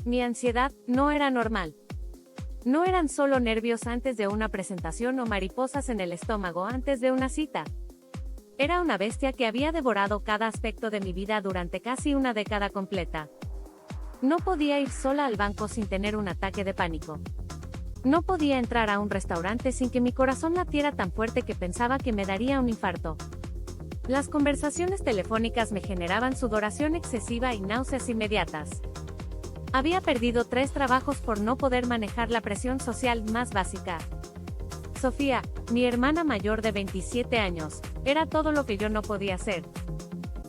Mi ansiedad no era normal. No eran solo nervios antes de una presentación o mariposas en el estómago antes de una cita. Era una bestia que había devorado cada aspecto de mi vida durante casi una década completa. No podía ir sola al banco sin tener un ataque de pánico. No podía entrar a un restaurante sin que mi corazón latiera tan fuerte que pensaba que me daría un infarto. Las conversaciones telefónicas me generaban sudoración excesiva y náuseas inmediatas. Había perdido 3 trabajos por no poder manejar la presión social más básica. Sofía, mi hermana mayor de 27 años, era todo lo que yo no podía ser.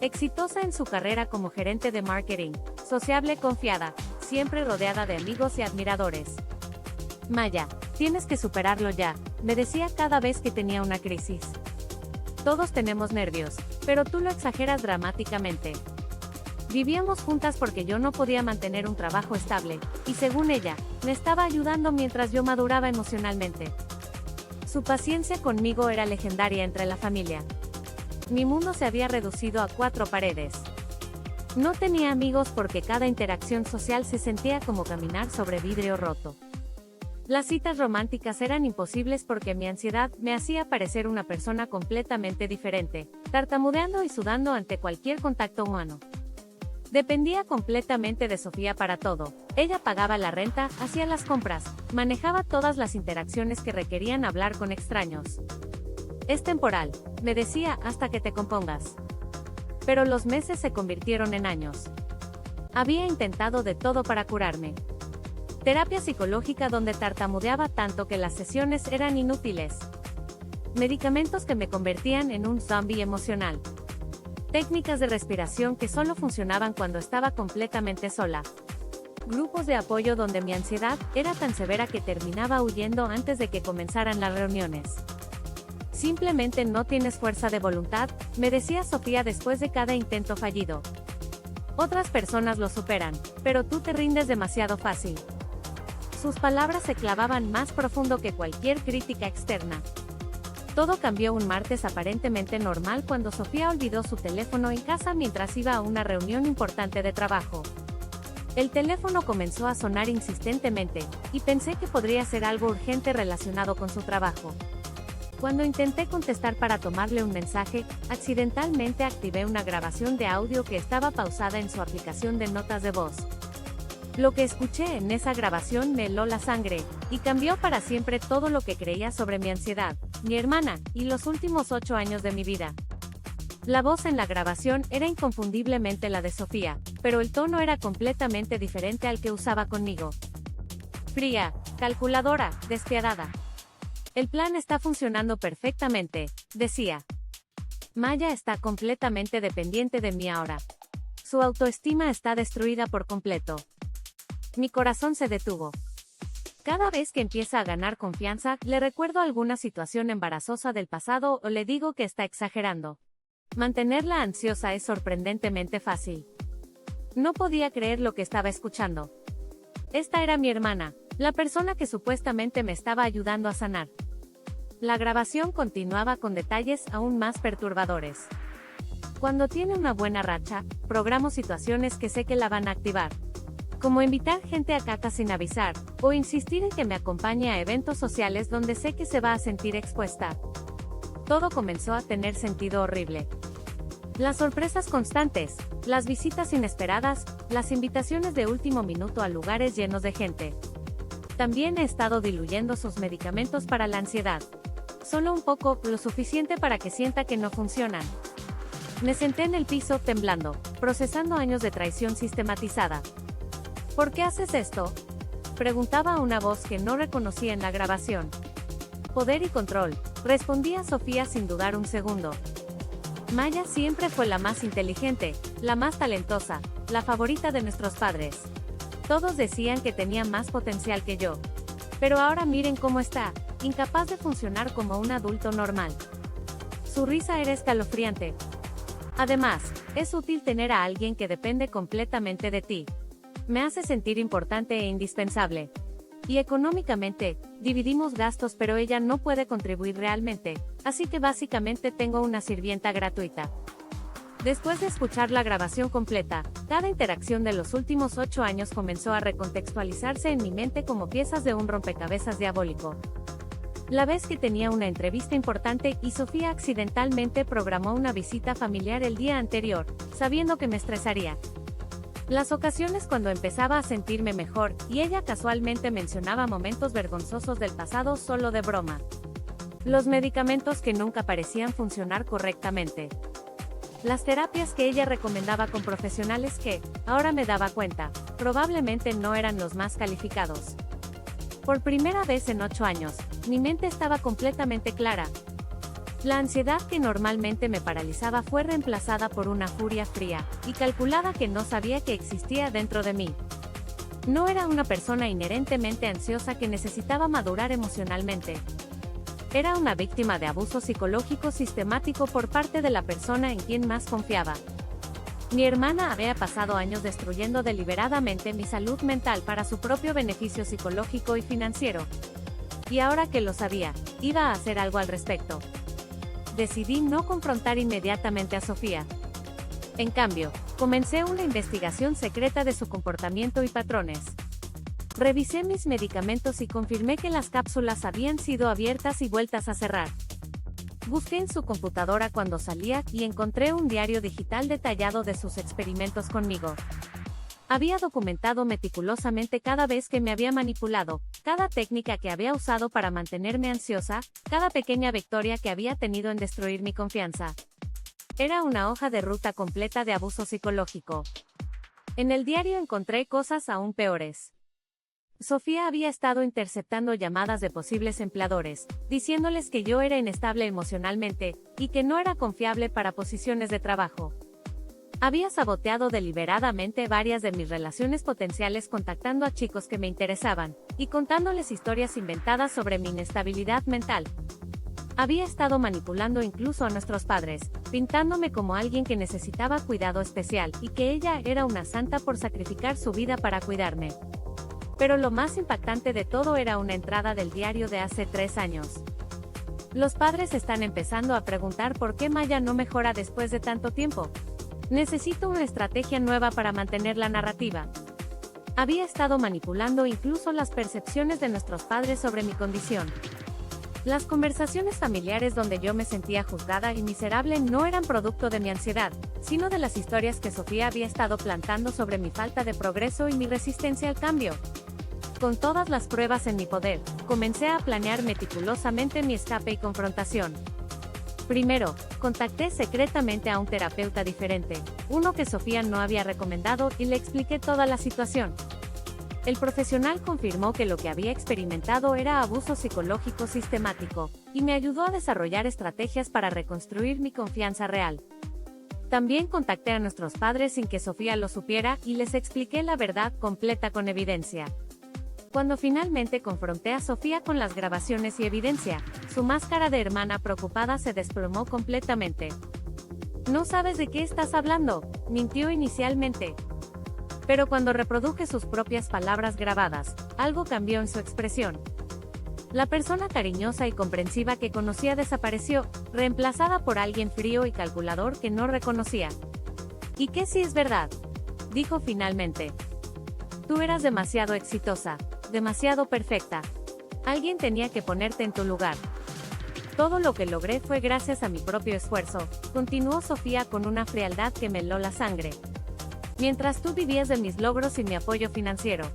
Exitosa en su carrera como gerente de marketing, sociable, confiada, siempre rodeada de amigos y admiradores. Maya, tienes que superarlo ya, me decía cada vez que tenía una crisis. Todos tenemos nervios, pero tú lo exageras dramáticamente. Vivíamos juntas porque yo no podía mantener un trabajo estable, y según ella, me estaba ayudando mientras yo maduraba emocionalmente. Su paciencia conmigo era legendaria entre la familia. Mi mundo se había reducido a 4 paredes. No tenía amigos porque cada interacción social se sentía como caminar sobre vidrio roto. Las citas románticas eran imposibles porque mi ansiedad me hacía parecer una persona completamente diferente, tartamudeando y sudando ante cualquier contacto humano. Dependía completamente de Sofía para todo. Ella pagaba la renta, hacía las compras, manejaba todas las interacciones que requerían hablar con extraños. Es temporal, me decía, hasta que te compongas. Pero los meses se convirtieron en años. Había intentado de todo para curarme. Terapia psicológica donde tartamudeaba tanto que las sesiones eran inútiles. Medicamentos que me convertían en un zombie emocional. Técnicas de respiración que solo funcionaban cuando estaba completamente sola. Grupos de apoyo donde mi ansiedad era tan severa que terminaba huyendo antes de que comenzaran las reuniones. Simplemente no tienes fuerza de voluntad, me decía Sofía después de cada intento fallido. Otras personas lo superan, pero tú te rindes demasiado fácil. Sus palabras se clavaban más profundo que cualquier crítica externa. Todo cambió un martes aparentemente normal cuando Sofía olvidó su teléfono en casa mientras iba a una reunión importante de trabajo. El teléfono comenzó a sonar insistentemente, y pensé que podría ser algo urgente relacionado con su trabajo. Cuando intenté contestar para tomarle un mensaje, accidentalmente activé una grabación de audio que estaba pausada en su aplicación de notas de voz. Lo que escuché en esa grabación me heló la sangre, y cambió para siempre todo lo que creía sobre mi ansiedad, mi hermana, y los últimos 8 años de mi vida. La voz en la grabación era inconfundiblemente la de Sofía, pero el tono era completamente diferente al que usaba conmigo. Fría, calculadora, despiadada. El plan está funcionando perfectamente, decía. Maya está completamente dependiente de mí ahora. Su autoestima está destruida por completo. Mi corazón se detuvo. Cada vez que empieza a ganar confianza, le recuerdo alguna situación embarazosa del pasado o le digo que está exagerando. Mantenerla ansiosa es sorprendentemente fácil. No podía creer lo que estaba escuchando. Esta era mi hermana, la persona que supuestamente me estaba ayudando a sanar. La grabación continuaba con detalles aún más perturbadores. Cuando tiene una buena racha, programo situaciones que sé que la van a activar. Como invitar gente a caca sin avisar, o insistir en que me acompañe a eventos sociales donde sé que se va a sentir expuesta. Todo comenzó a tener sentido horrible. Las sorpresas constantes, las visitas inesperadas, las invitaciones de último minuto a lugares llenos de gente. También he estado diluyendo sus medicamentos para la ansiedad. Solo un poco, lo suficiente para que sienta que no funcionan. Me senté en el piso, temblando, procesando años de traición sistematizada. ¿Por qué haces esto?, preguntaba una voz que no reconocía en la grabación. Poder y control, respondía Sofía sin dudar un segundo. Maya siempre fue la más inteligente, la más talentosa, la favorita de nuestros padres. Todos decían que tenía más potencial que yo. Pero ahora miren cómo está, incapaz de funcionar como un adulto normal. Su risa era escalofriante. Además, es útil tener a alguien que depende completamente de ti. Me hace sentir importante e indispensable. Y económicamente, dividimos gastos pero ella no puede contribuir realmente, así que básicamente tengo una sirvienta gratuita. Después de escuchar la grabación completa, cada interacción de los últimos 8 años comenzó a recontextualizarse en mi mente como piezas de un rompecabezas diabólico. La vez que tenía una entrevista importante y Sofía accidentalmente programó una visita familiar el día anterior, sabiendo que me estresaría. Las ocasiones cuando empezaba a sentirme mejor, y ella casualmente mencionaba momentos vergonzosos del pasado solo de broma. Los medicamentos que nunca parecían funcionar correctamente. Las terapias que ella recomendaba con profesionales que, ahora me daba cuenta, probablemente no eran los más calificados. Por primera vez en 8 años, mi mente estaba completamente clara. La ansiedad que normalmente me paralizaba fue reemplazada por una furia fría y calculada que no sabía que existía dentro de mí. No era una persona inherentemente ansiosa que necesitaba madurar emocionalmente. Era una víctima de abuso psicológico sistemático por parte de la persona en quien más confiaba. Mi hermana había pasado años destruyendo deliberadamente mi salud mental para su propio beneficio psicológico y financiero. Y ahora que lo sabía, iba a hacer algo al respecto. Decidí no confrontar inmediatamente a Sofía. En cambio, comencé una investigación secreta de su comportamiento y patrones. Revisé mis medicamentos y confirmé que las cápsulas habían sido abiertas y vueltas a cerrar. Busqué en su computadora cuando salía y encontré un diario digital detallado de sus experimentos conmigo. Había documentado meticulosamente cada vez que me había manipulado, cada técnica que había usado para mantenerme ansiosa, cada pequeña victoria que había tenido en destruir mi confianza. Era una hoja de ruta completa de abuso psicológico. En el diario encontré cosas aún peores. Sofía había estado interceptando llamadas de posibles empleadores, diciéndoles que yo era inestable emocionalmente, y que no era confiable para posiciones de trabajo. Había saboteado deliberadamente varias de mis relaciones potenciales contactando a chicos que me interesaban, y contándoles historias inventadas sobre mi inestabilidad mental. Había estado manipulando incluso a nuestros padres, pintándome como alguien que necesitaba cuidado especial, y que ella era una santa por sacrificar su vida para cuidarme. Pero lo más impactante de todo era una entrada del diario de hace 3 años. Los padres están empezando a preguntar por qué Maya no mejora después de tanto tiempo. Necesito una estrategia nueva para mantener la narrativa. Había estado manipulando incluso las percepciones de nuestros padres sobre mi condición. Las conversaciones familiares donde yo me sentía juzgada y miserable no eran producto de mi ansiedad, sino de las historias que Sofía había estado plantando sobre mi falta de progreso y mi resistencia al cambio. Con todas las pruebas en mi poder, comencé a planear meticulosamente mi escape y confrontación. Primero, contacté secretamente a un terapeuta diferente, uno que Sofía no había recomendado, y le expliqué toda la situación. El profesional confirmó que lo que había experimentado era abuso psicológico sistemático, y me ayudó a desarrollar estrategias para reconstruir mi confianza real. También contacté a nuestros padres sin que Sofía lo supiera y les expliqué la verdad completa con evidencia. Cuando finalmente confronté a Sofía con las grabaciones y evidencia, su máscara de hermana preocupada se desplomó completamente. «No sabes de qué estás hablando», mintió inicialmente. Pero cuando reproduje sus propias palabras grabadas, algo cambió en su expresión. La persona cariñosa y comprensiva que conocía desapareció, reemplazada por alguien frío y calculador que no reconocía. «¿Y qué si es verdad?», dijo finalmente. «Tú eras demasiado exitosa, demasiado perfecta. Alguien tenía que ponerte en tu lugar. Todo lo que logré fue gracias a mi propio esfuerzo», continuó Sofía con una frialdad que me heló la sangre. «Mientras tú vivías de mis logros y mi apoyo financiero.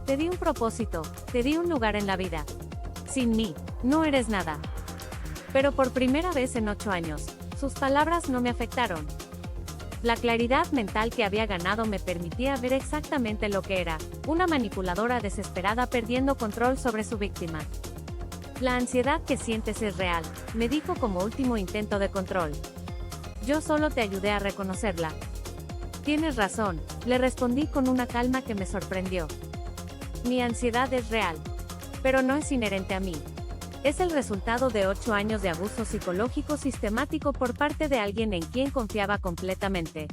Te di un propósito, te di un lugar en la vida. Sin mí, no eres nada». Pero por primera vez en 8 años, sus palabras no me afectaron. La claridad mental que había ganado me permitía ver exactamente lo que era, una manipuladora desesperada perdiendo control sobre su víctima. «La ansiedad que sientes es real», me dijo como último intento de control. «Yo solo te ayudé a reconocerla». «Tienes razón», le respondí con una calma que me sorprendió. «Mi ansiedad es real. Pero no es inherente a mí. Es el resultado de 8 años de abuso psicológico sistemático por parte de alguien en quien confiaba completamente».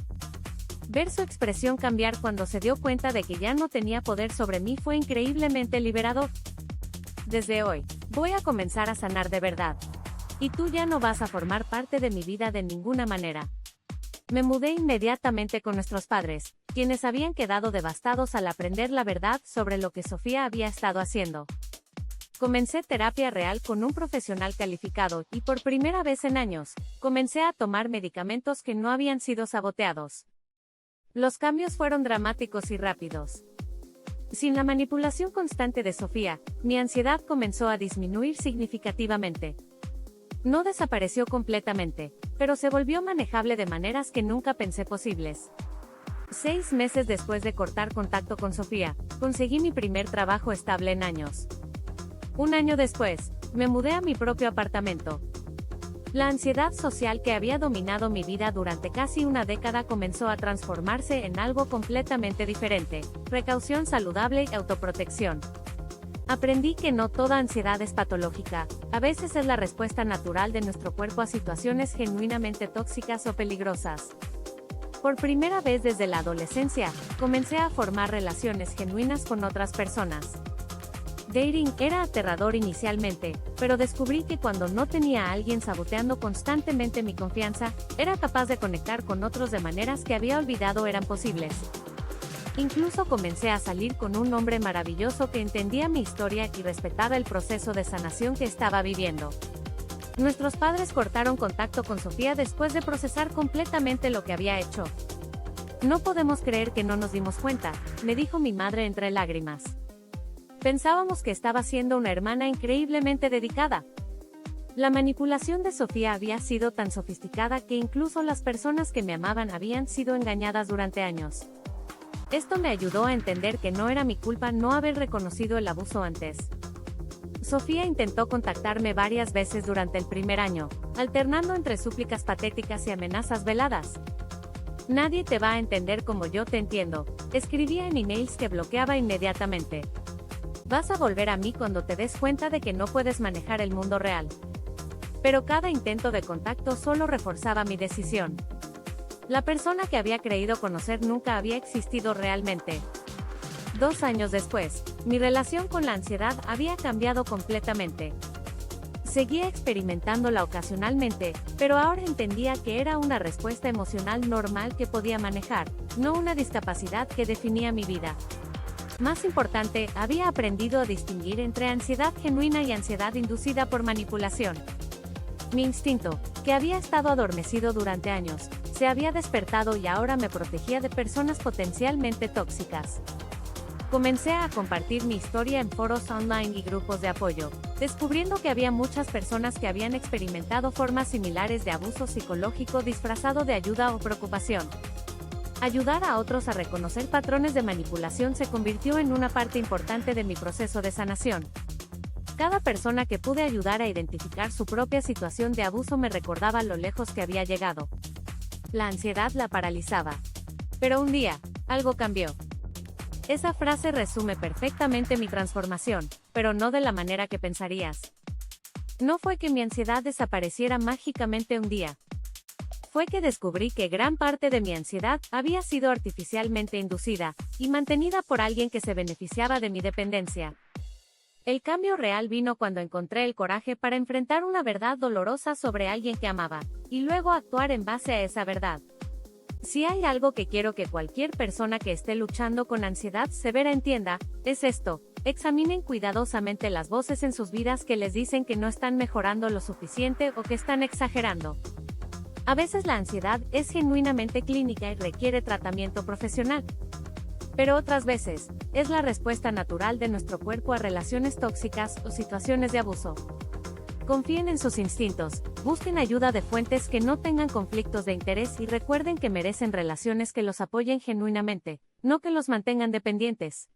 Ver su expresión cambiar cuando se dio cuenta de que ya no tenía poder sobre mí fue increíblemente liberador. «Desde hoy, voy a comenzar a sanar de verdad. Y tú ya no vas a formar parte de mi vida de ninguna manera». Me mudé inmediatamente con nuestros padres, quienes habían quedado devastados al aprender la verdad sobre lo que Sofía había estado haciendo. Comencé terapia real con un profesional calificado y por primera vez en años, comencé a tomar medicamentos que no habían sido saboteados. Los cambios fueron dramáticos y rápidos. Sin la manipulación constante de Sofía, mi ansiedad comenzó a disminuir significativamente. No desapareció completamente, pero se volvió manejable de maneras que nunca pensé posibles. 6 meses después de cortar contacto con Sofía, conseguí mi primer trabajo estable en años. Un año después, me mudé a mi propio apartamento. La ansiedad social que había dominado mi vida durante casi una década comenzó a transformarse en algo completamente diferente: precaución saludable y autoprotección. Aprendí que no toda ansiedad es patológica, a veces es la respuesta natural de nuestro cuerpo a situaciones genuinamente tóxicas o peligrosas. Por primera vez desde la adolescencia, comencé a formar relaciones genuinas con otras personas. Dating era aterrador inicialmente, pero descubrí que cuando no tenía a alguien saboteando constantemente mi confianza, era capaz de conectar con otros de maneras que había olvidado eran posibles. Incluso comencé a salir con un hombre maravilloso que entendía mi historia y respetaba el proceso de sanación que estaba viviendo. Nuestros padres cortaron contacto con Sofía después de procesar completamente lo que había hecho. No podemos creer que no nos dimos cuenta, me dijo mi madre entre lágrimas. Pensábamos que estaba siendo una hermana increíblemente dedicada. La manipulación de Sofía había sido tan sofisticada que incluso las personas que me amaban habían sido engañadas durante años. Esto me ayudó a entender que no era mi culpa no haber reconocido el abuso antes. Sofía intentó contactarme varias veces durante el primer año, alternando entre súplicas patéticas y amenazas veladas. Nadie te va a entender como yo te entiendo, escribía en emails que bloqueaba inmediatamente. Vas a volver a mí cuando te des cuenta de que no puedes manejar el mundo real. Pero cada intento de contacto solo reforzaba mi decisión. La persona que había creído conocer nunca había existido realmente. 2 años después, mi relación con la ansiedad había cambiado completamente. Seguía experimentándola ocasionalmente, pero ahora entendía que era una respuesta emocional normal que podía manejar, no una discapacidad que definía mi vida. Más importante, había aprendido a distinguir entre ansiedad genuina y ansiedad inducida por manipulación. Mi instinto, que había estado adormecido durante años, se había despertado y ahora me protegía de personas potencialmente tóxicas. Comencé a compartir mi historia en foros online y grupos de apoyo, descubriendo que había muchas personas que habían experimentado formas similares de abuso psicológico disfrazado de ayuda o preocupación. Ayudar a otros a reconocer patrones de manipulación se convirtió en una parte importante de mi proceso de sanación. Cada persona que pude ayudar a identificar su propia situación de abuso me recordaba lo lejos que había llegado. La ansiedad la paralizaba. Pero un día, algo cambió. Esa frase resume perfectamente mi transformación, pero no de la manera que pensarías. No fue que mi ansiedad desapareciera mágicamente un día. Fue que descubrí que gran parte de mi ansiedad había sido artificialmente inducida y mantenida por alguien que se beneficiaba de mi dependencia. El cambio real vino cuando encontré el coraje para enfrentar una verdad dolorosa sobre alguien que amaba, y luego actuar en base a esa verdad. Si hay algo que quiero que cualquier persona que esté luchando con ansiedad severa entienda, es esto: examinen cuidadosamente las voces en sus vidas que les dicen que no están mejorando lo suficiente o que están exagerando. A veces la ansiedad es genuinamente clínica y requiere tratamiento profesional. Pero otras veces, es la respuesta natural de nuestro cuerpo a relaciones tóxicas o situaciones de abuso. Confíen en sus instintos, busquen ayuda de fuentes que no tengan conflictos de interés y recuerden que merecen relaciones que los apoyen genuinamente, no que los mantengan dependientes.